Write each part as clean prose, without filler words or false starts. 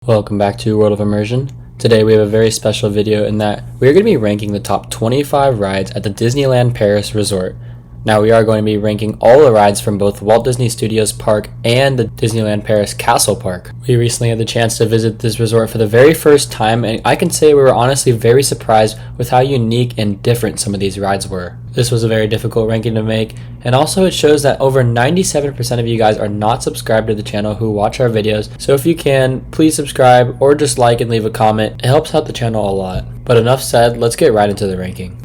Welcome back to World of Immersion. Today we have a very special video in that we are going to be ranking the top 25 rides at the Disneyland Paris Resort. Now we are going to be ranking all the rides from both Walt Disney Studios Park and the Disneyland Paris Castle Park. We recently had the chance to visit this resort for the very first time, and I can say we were honestly very surprised with how unique and different some of these rides were. This was a very difficult ranking to make, and also it shows that over 97% of you guys are not subscribed to the channel who watch our videos, so if you can, please subscribe or just like and leave a comment. It helps out the channel a lot. But enough said, let's get right into the ranking.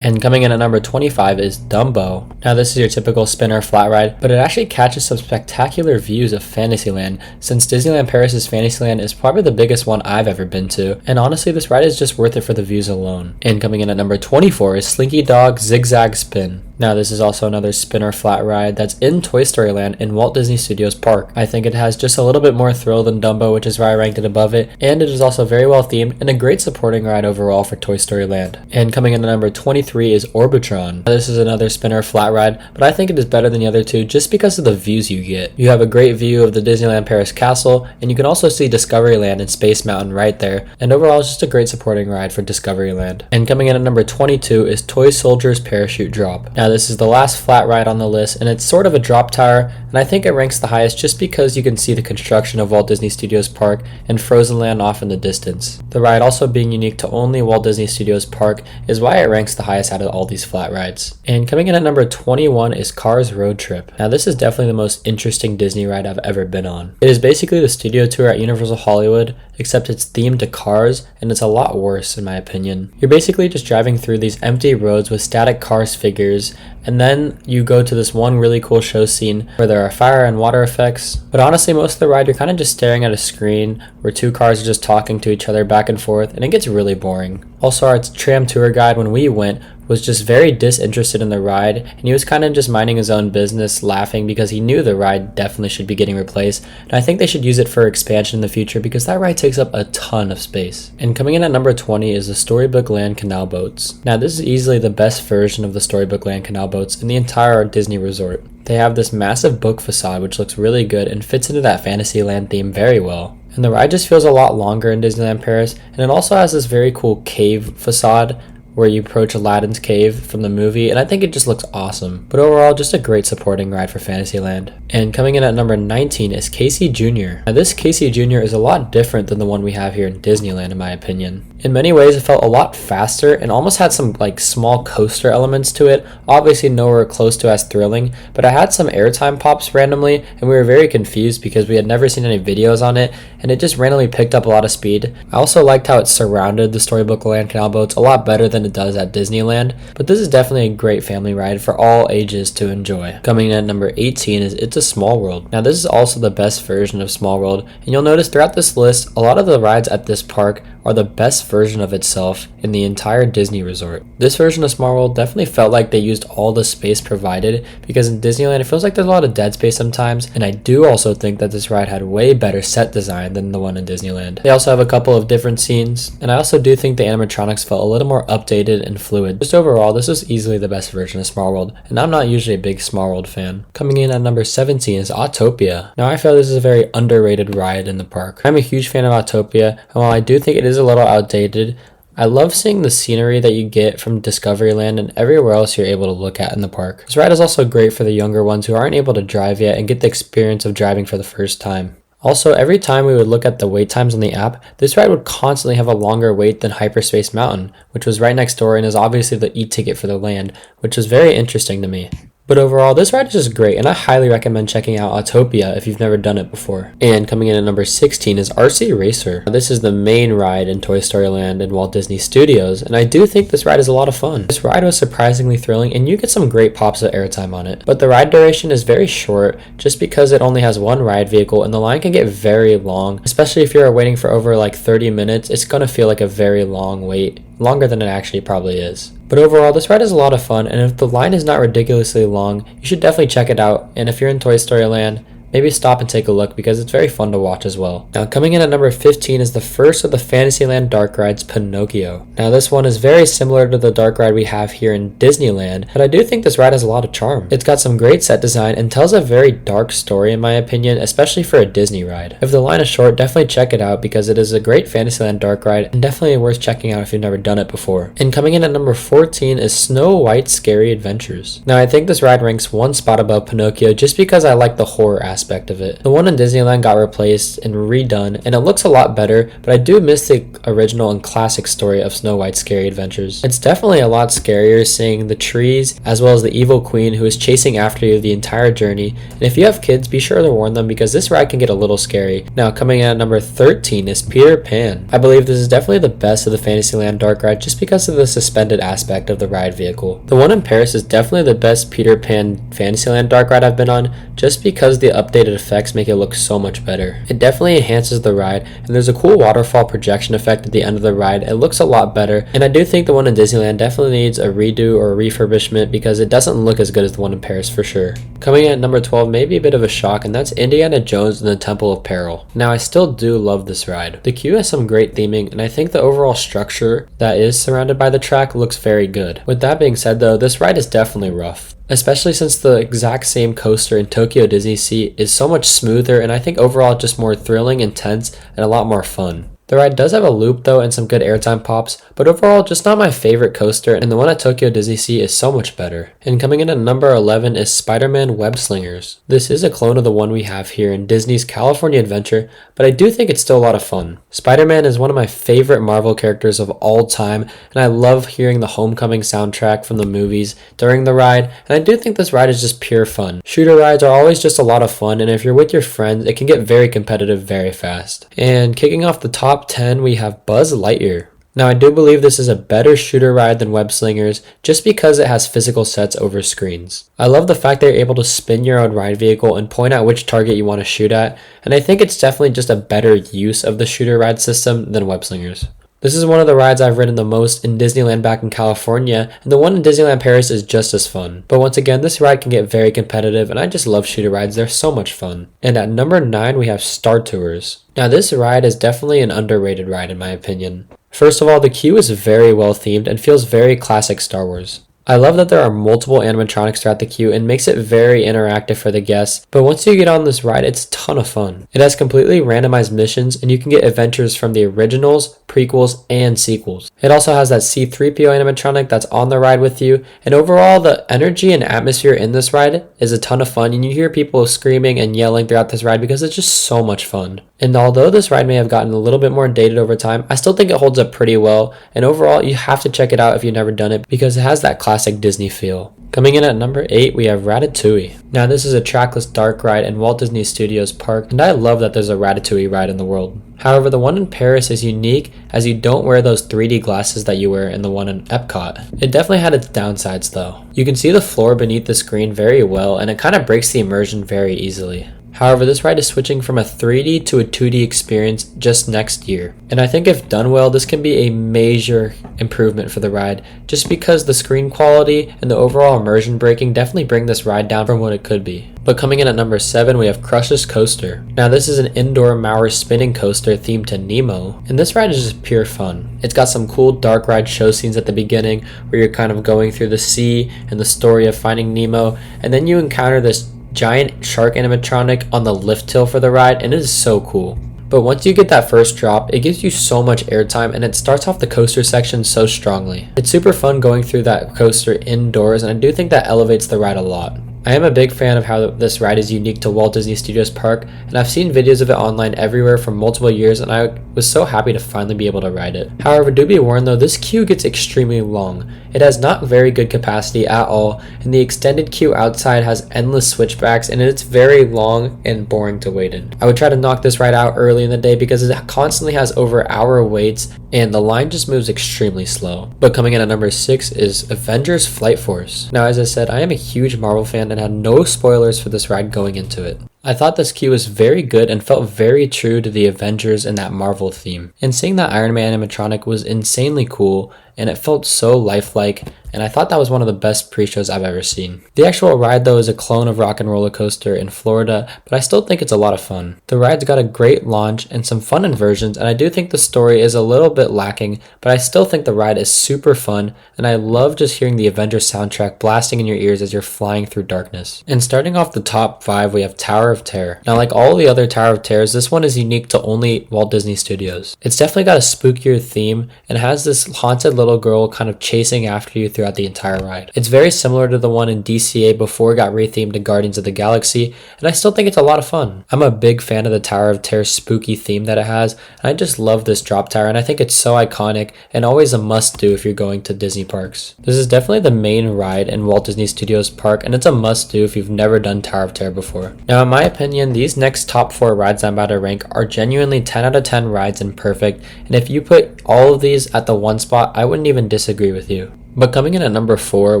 And coming in at number 25 is Dumbo. Now this is your typical spinner flat ride, but it actually catches some spectacular views of Fantasyland, since Disneyland Paris' Fantasyland is probably the biggest one I've ever been to, and honestly this ride is just worth it for the views alone. And coming in at number 24 is Slinky Dog Zigzag Spin. Now this is also another spinner flat ride that's in Toy Story Land in Walt Disney Studios Park. I think it has just a little bit more thrill than Dumbo, which is why I ranked it above it, and it is also very well themed and a great supporting ride overall for Toy Story Land. And coming in at number 23 is Orbitron. This is another spinner flat ride, but I think it is better than the other two just because of the views you get. You have a great view of the Disneyland Paris Castle, and you can also see Discoveryland and Space Mountain right there, and overall it's just a great supporting ride for Discoveryland. And coming in at number 22 is Toy Soldiers Parachute Drop. Now this is the last flat ride on the list, and it's sort of a drop tower, and I think it ranks the highest just because you can see the construction of Walt Disney Studios Park and Frozen Land off in the distance. The ride also being unique to only Walt Disney Studios Park is why it ranks the highest out of all these flat rides. And coming in at number 21 is Cars Road Trip. Now this is definitely the most interesting Disney ride I've ever been on. It is basically the studio tour at Universal Hollywood, except it's themed to cars, and it's a lot worse in my opinion. You're basically just driving through these empty roads with static Cars figures, and then you go to this one really cool show scene where there are fire and water effects. But honestly, most of the ride you're kind of just staring at a screen where two cars are just talking to each other back and forth, and it gets really boring. Also, our tram tour guide when we went was just very disinterested in the ride, and he was kind of just minding his own business, laughing because he knew the ride definitely should be getting replaced, and I think they should use it for expansion in the future because that ride takes up a ton of space. And coming in at number 20 is the Storybook Land Canal Boats. Now this is easily the best version of the Storybook Land Canal Boats in the entire Disney resort. They have this massive book facade which looks really good and fits into that Fantasyland theme very well. And the ride just feels a lot longer in Disneyland Paris, and it also has this very cool cave facade where you approach Aladdin's cave from the movie, and I think it just looks awesome. But overall, just a great supporting ride for Fantasyland. And coming in at number 19 is Casey Jr. Now this Casey Jr. is a lot different than the one we have here in Disneyland in my opinion. In many ways, it felt a lot faster and almost had some like small coaster elements to it. Obviously nowhere close to as thrilling, but it had some airtime pops randomly, and we were very confused because we had never seen any videos on it, and it just randomly picked up a lot of speed. I also liked how it surrounded the Storybook Land Canal Boats a lot better than it does at Disneyland, but this is definitely a great family ride for all ages to enjoy. Coming in at number 18 is It's a Small World. Now this is also the best version of Small World, and you'll notice throughout this list, a lot of the rides at this park are the best version of itself in the entire Disney resort. This version of Small World definitely felt like they used all the space provided, because in Disneyland it feels like there's a lot of dead space sometimes, and I do also think that this ride had way better set design than the one in Disneyland. They also have a couple of different scenes, and I also do think the animatronics felt a little more updated and fluid. Just overall, this was easily the best version of Small World, and I'm not usually a big Small World fan. Coming in at number 17 is Autopia. Now I feel this is a very underrated ride in the park. I'm a huge fan of Autopia, and while I do think it is a little outdated, I love seeing the scenery that you get from Discoveryland and everywhere else you're able to look at in the park. This ride is also great for the younger ones who aren't able to drive yet and get the experience of driving for the first time. Also, every time we would look at the wait times on the app, this ride would constantly have a longer wait than Hyperspace Mountain, which was right next door and is obviously the e-ticket for the land, which was very interesting to me. But overall, this ride is just great, and I highly recommend checking out Autopia if you've never done it before. And coming in at number 16 is RC Racer. This is the main ride in Toy Story Land and Walt Disney Studios, and I do think this ride is a lot of fun. This ride was surprisingly thrilling, and you get some great pops of airtime on it. But the ride duration is very short, just because it only has one ride vehicle, and the line can get very long. Especially if you're waiting for over like 30 minutes, it's gonna feel like a very long wait. Longer than it actually probably is. But overall, this ride is a lot of fun, and if the line is not ridiculously long, you should definitely check it out. And if you're in Toy Story Land, maybe stop and take a look because it's very fun to watch as well. Now coming in at number 15 is the first of the Fantasyland dark rides, Pinocchio. Now this one is very similar to the dark ride we have here in Disneyland, but I do think this ride has a lot of charm. It's got some great set design and tells a very dark story in my opinion, especially for a Disney ride. If the line is short, definitely check it out because it is a great Fantasyland dark ride and definitely worth checking out if you've never done it before. And coming in at number 14 is Snow White's Scary Adventures. Now I think this ride ranks one spot above Pinocchio just because I like the horror aspect of it. The one in Disneyland got replaced and redone and it looks a lot better, but I do miss the original and classic story of Snow White's Scary Adventures. It's definitely a lot scarier seeing the trees as well as the evil queen who is chasing after you the entire journey, and if you have kids, be sure to warn them because this ride can get a little scary. Now coming in at number 13 is Peter Pan. I believe this is definitely the best of the Fantasyland dark ride just because of the suspended aspect of the ride vehicle. The one in Paris is definitely the best Peter Pan Fantasyland dark ride I've been on just because the updated effects make it look so much better. It definitely enhances the ride and there's a cool waterfall projection effect at the end of the ride. It looks a lot better and I do think the one in Disneyland definitely needs a redo or a refurbishment because it doesn't look as good as the one in Paris for sure. Coming in at number 12 may be a bit of a shock, and that's Indiana Jones and the Temple of Peril. Now I still do love this ride. The queue has some great theming and I think the overall structure that is surrounded by the track looks very good. With that being said though, this ride is definitely rough, especially since the exact same coaster in Tokyo Disney Sea is so much smoother and I think overall just more thrilling, intense, and a lot more fun. The ride does have a loop though and some good airtime pops, but overall just not my favorite coaster, and the one at Tokyo Disney Sea is so much better. And coming in at number 11 is Spider-Man Web Slingers. This is a clone of the one we have here in Disney's California Adventure, but I do think it's still a lot of fun. Spider-Man is one of my favorite Marvel characters of all time, and I love hearing the Homecoming soundtrack from the movies during the ride, and I do think this ride is just pure fun. Shooter rides are always just a lot of fun, and if you're with your friends, it can get very competitive very fast. And kicking off the top 10, we have Buzz Lightyear. Now I do believe this is a better shooter ride than Web Slingers just because it has physical sets over screens. I love the fact that you're able to spin your own ride vehicle and point out which target you want to shoot at, and I think it's definitely just a better use of the shooter ride system than Web Slingers. This is one of the rides I've ridden the most in Disneyland back in California, and the one in Disneyland Paris is just as fun. But once again, this ride can get very competitive, and I just love shooter rides, they're so much fun. And at number 9, we have Star Tours. Now this ride is definitely an underrated ride in my opinion. First of all, the queue is very well themed and feels very classic Star Wars. I love that there are multiple animatronics throughout the queue and makes it very interactive for the guests, but once you get on this ride, it's a ton of fun. It has completely randomized missions and you can get adventures from the originals, prequels, and sequels. It also has that C-3PO animatronic that's on the ride with you, and overall the energy and atmosphere in this ride is a ton of fun, and you hear people screaming and yelling throughout this ride because it's just so much fun. And although this ride may have gotten a little bit more dated over time, I still think it holds up pretty well, and overall you have to check it out if you've never done it because it has that classic Disney feel. Coming in at number 8, we have Ratatouille. Now this is a trackless dark ride in Walt Disney Studios Park, and I love that there's a Ratatouille ride in the world. However, the one in Paris is unique as you don't wear those 3D glasses that you wear in the one in Epcot. It definitely had its downsides though. You can see the floor beneath the screen very well, and it kind of breaks the immersion very easily. However, this ride is switching from a 3D to a 2D experience just next year. And I think if done well, this can be a major improvement for the ride, just because the screen quality and the overall immersion breaking definitely bring this ride down from what it could be. But coming in at number 7, we have Crush's Coaster. Now this is an indoor Mauer spinning coaster themed to Nemo, and this ride is just pure fun. It's got some cool dark ride show scenes at the beginning where you're kind of going through the sea and the story of finding Nemo, and then you encounter this giant shark animatronic on the lift hill for the ride, and it is so cool. But once you get that first drop, it gives you so much airtime and it starts off the coaster section so strongly. It's super fun going through that coaster indoors, and I do think that elevates the ride a lot. I am a big fan of how this ride is unique to Walt Disney Studios Park, and I've seen videos of it online everywhere for multiple years, and I was so happy to finally be able to ride it. However, do be warned though, this queue gets extremely long. It has not very good capacity at all, and the extended queue outside has endless switchbacks, and it's very long and boring to wait in. I would try to knock this ride out early in the day because it constantly has over hour waits, and the line just moves extremely slow. But coming in at number 6 is Avengers Flight Force. Now as I said, I am a huge Marvel fan and had no spoilers for this ride going into it. I thought this queue was very good and felt very true to the Avengers and that Marvel theme. And seeing that Iron Man animatronic was insanely cool, and it felt so lifelike, and I thought that was one of the best pre-shows I've ever seen. The actual ride though is a clone of Rock and Roller Coaster in Florida, but I still think it's a lot of fun. The ride's got a great launch and some fun inversions, and I do think the story is a little bit lacking, but I still think the ride is super fun, and I love just hearing the Avengers soundtrack blasting in your ears as you're flying through darkness. And starting off the top 5, we have Tower of Terror. Now, like all the other Tower of Terrors, this one is unique to only Walt Disney Studios. It's definitely got a spookier theme and has this haunted little girl kind of chasing after you throughout the entire ride. It's very similar to the one in DCA before it got rethemed to Guardians of the Galaxy, and I still think it's a lot of fun. I'm a big fan of the Tower of Terror spooky theme that it has, and I just love this drop tower, and I think it's so iconic and always a must-do if you're going to Disney parks. This is definitely the main ride in Walt Disney Studios Park, and it's a must-do if you've never done Tower of Terror before. Now, in my opinion, these next top 4 rides I'm about to rank are genuinely 10 out of 10 rides and perfect, and if you put all of these at the one spot, I wouldn't even disagree with you. But coming in at number 4,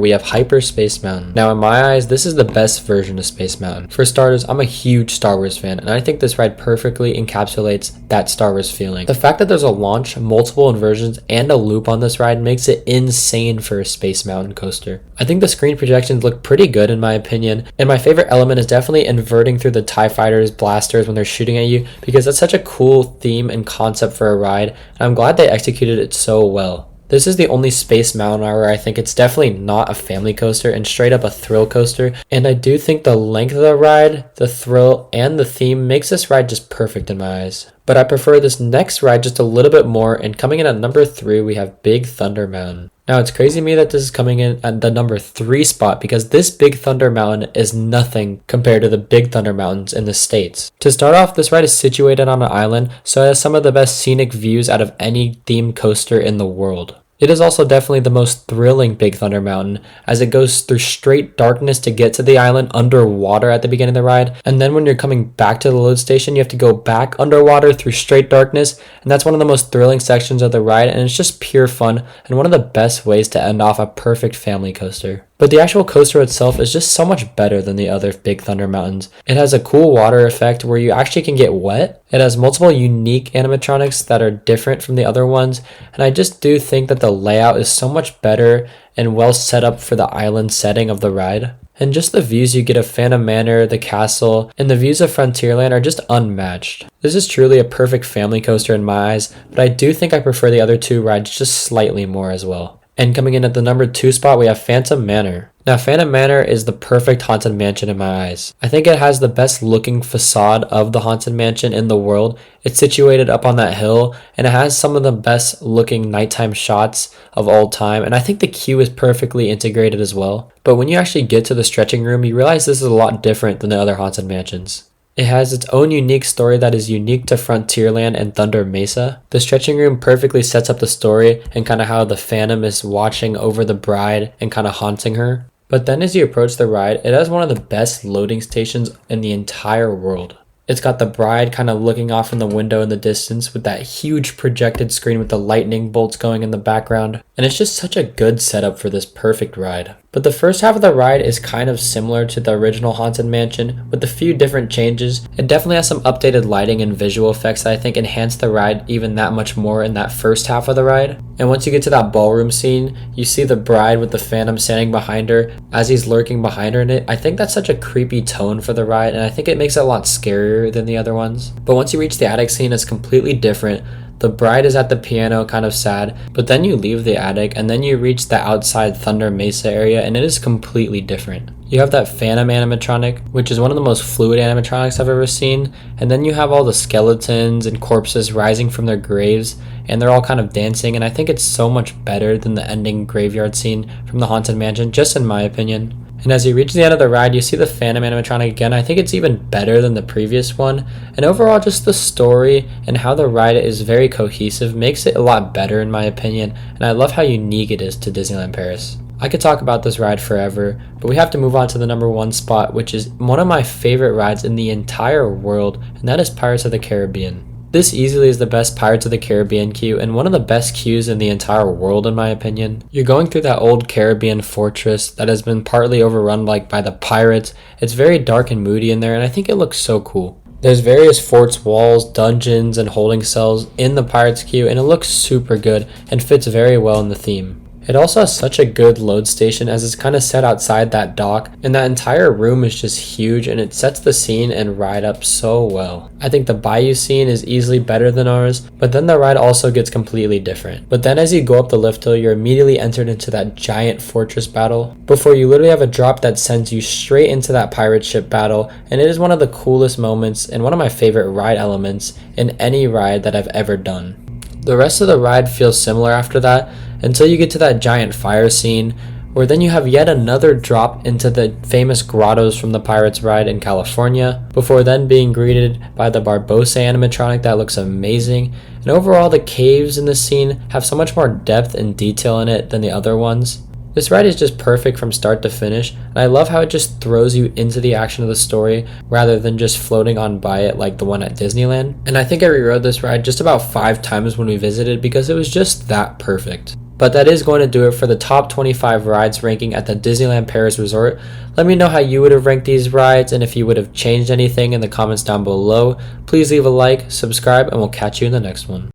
we have Hyperspace Mountain. Now, in my eyes, this is the best version of Space Mountain. For starters, I'm a huge Star Wars fan, and I think this ride perfectly encapsulates that Star Wars feeling. The fact that there's a launch, multiple inversions, and a loop on this ride makes it insane for a Space Mountain coaster. I think the screen projections look pretty good in my opinion, and my favorite element is definitely inverting through the TIE Fighters blasters when they're shooting at you, because that's such a cool theme and concept for a ride, and I'm glad they executed it so well. This is the only Space Mountain where I think it's definitely not a family coaster and straight up a thrill coaster, and I do think the length of the ride, the thrill, and the theme makes this ride just perfect in my eyes. But I prefer this next ride just a little bit more, and coming in at number 3 we have Big Thunder Mountain. Now, it's crazy to me that this is coming in at the number 3 spot because this Big Thunder Mountain is nothing compared to the Big Thunder Mountains in the States. To start off, this ride is situated on an island, so it has some of the best scenic views out of any themed coaster in the world. It is also definitely the most thrilling Big Thunder Mountain, as it goes through straight darkness to get to the island underwater at the beginning of the ride, and then when you're coming back to the load station, you have to go back underwater through straight darkness, and that's one of the most thrilling sections of the ride, and it's just pure fun, and one of the best ways to end off a perfect family coaster. But the actual coaster itself is just so much better than the other Big Thunder Mountains. It has a cool water effect where you actually can get wet. It has multiple unique animatronics that are different from the other ones, and I just do think that the layout is so much better and well set up for the island setting of the ride. And just the views you get of Phantom Manor, the castle, and the views of Frontierland are just unmatched. This is truly a perfect family coaster in my eyes, but I do think I prefer the other 2 rides just slightly more as well. And coming in at the number 2 spot, we have Phantom Manor. Now, Phantom Manor is the perfect haunted mansion in my eyes. I think it has the best looking facade of the haunted mansion in the world. It's situated up on that hill, and it has some of the best looking nighttime shots of all time, and I think the queue is perfectly integrated as well. But when you actually get to the stretching room, you realize this is a lot different than the other haunted mansions. It has its own unique story that is unique to Frontierland and Thunder Mesa. The stretching room perfectly sets up the story and kind of how the Phantom is watching over the bride and kind of haunting her. But then as you approach the ride, it has one of the best loading stations in the entire world. It's got the bride kind of looking off in the window in the distance with that huge projected screen with the lightning bolts going in the background. And it's just such a good setup for this perfect ride. But the first half of the ride is kind of similar to the original Haunted Mansion with a few different changes. It definitely has some updated lighting and visual effects that I think enhance the ride even that much more in that first half of the ride. And once you get to that ballroom scene, you see the bride with the Phantom standing behind her as he's lurking behind her in it. I think that's such a creepy tone for the ride, and I think it makes it a lot scarier than the other ones. But once you reach the attic scene, it's completely different. The bride is at the piano, kind of sad, but then you leave the attic and then you reach the outside Thunder Mesa area, and it is completely different. You have that Phantom animatronic, which is one of the most fluid animatronics I've ever seen, and then you have all the skeletons and corpses rising from their graves, and they're all kind of dancing, and I think it's so much better than the ending graveyard scene from the Haunted Mansion, just in my opinion. And as you reach the end of the ride, you see the Phantom animatronic again. I think it's even better than the previous one. And overall, just the story and how the ride is very cohesive makes it a lot better in my opinion. And I love how unique it is to Disneyland Paris. I could talk about this ride forever, but we have to move on to the number 1 spot, which is one of my favorite rides in the entire world, and that is Pirates of the Caribbean. This easily is the best Pirates of the Caribbean queue and one of the best queues in the entire world in my opinion. You're going through that old Caribbean fortress that has been partly overrun by the pirates. It's very dark and moody in there, and I think it looks so cool. There's various forts, walls, dungeons, and holding cells in the Pirates queue, and it looks super good and fits very well in the theme. It also has such a good load station as it's kind of set outside that dock, and that entire room is just huge and it sets the scene and ride up so well. I think the bayou scene is easily better than ours, but then the ride also gets completely different. But then as you go up the lift hill, you're immediately entered into that giant fortress battle before you literally have a drop that sends you straight into that pirate ship battle, and it is one of the coolest moments and one of my favorite ride elements in any ride that I've ever done. The rest of the ride feels similar after that until you get to that giant fire scene, where then you have yet another drop into the famous grottos from the Pirates ride in California, before then being greeted by the Barbossa animatronic that looks amazing. And overall, the caves in this scene have so much more depth and detail in it than the other ones. This ride is just perfect from start to finish, and I love how it just throws you into the action of the story rather than just floating on by it like the one at Disneyland. And I think I rerode this ride just about 5 times when we visited because it was just that perfect. But that is going to do it for the top 25 rides ranking at the Disneyland Paris Resort. Let me know how you would have ranked these rides and if you would have changed anything in the comments down below. Please leave a like, subscribe, and we'll catch you in the next one.